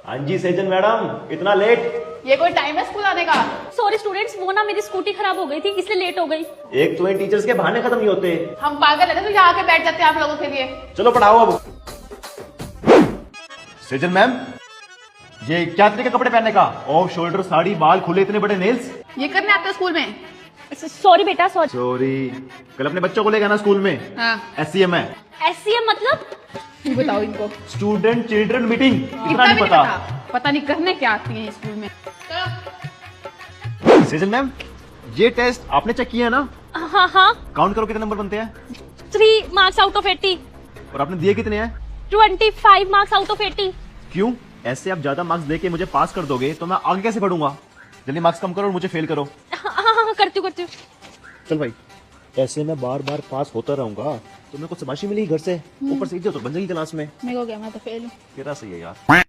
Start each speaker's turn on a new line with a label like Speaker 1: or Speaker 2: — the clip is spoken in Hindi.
Speaker 1: हाँ जी सेजन मैडम, इतना लेट?
Speaker 2: ये कोई टाइम है स्कूल आने का?
Speaker 3: सॉरी स्टूडेंट्स, वो ना मेरी स्कूटी खराब हो गई थी इसलिए लेट हो गई।
Speaker 1: एक तो इन टीचर्स के बहाने खत्म नहीं होते।
Speaker 2: हम पागल है तो यहाँ आके बैठ जाते हैं आप लोगों के लिए।
Speaker 1: चलो पढ़ाओ अब। सेजन मैम, ये क्या तरीके कपड़े पहनने का? ऑफ शोल्डर साड़ी, बाल खुले, इतने बड़े नेल्स।
Speaker 2: ये करने आते हो स्कूल में?
Speaker 3: सॉरी बेटा सॉरी।
Speaker 1: सॉरी, कल अपने बच्चों को लेकर आना स्कूल में।
Speaker 2: हाँ।
Speaker 1: SCM है।
Speaker 3: SCM मतलब?
Speaker 2: तू बताओ इनको।
Speaker 1: Student children meeting. इतना
Speaker 2: इतना
Speaker 1: नहीं
Speaker 2: भी नहीं
Speaker 1: पता?
Speaker 2: पता नहीं करने क्या आती है स्कूल में।
Speaker 1: सेजन मैम, ये टेस्ट आपने चेक किया है ना?
Speaker 3: हाँ हाँ।
Speaker 1: काउंट करो कितने नंबर बनते हैं।
Speaker 3: 3 मार्क्स आउट ऑफ 80।
Speaker 1: और आपने दिए कितने हैं?
Speaker 3: 25 मार्क्स आउट ऑफ 80।
Speaker 1: क्यों? ऐसे आप ज्यादा मार्क्स देके मुझे पास कर दोगे तो मैं आगे कैसे पढ़ूंगा? जल्दी मार्क्स कम करो और मुझे फेल करो।
Speaker 3: हाँ करती हूँ।
Speaker 1: चल भाई, ऐसे मैं बार बार पास होता रहूंगा तो मेरे को शाबाशी मिलेगी घर से, ऊपर से इज्जत तो बन जाएगी क्लास में।
Speaker 2: मेरे को क्या, मैं तो फेल हूँ।
Speaker 1: तेरा सही है यार।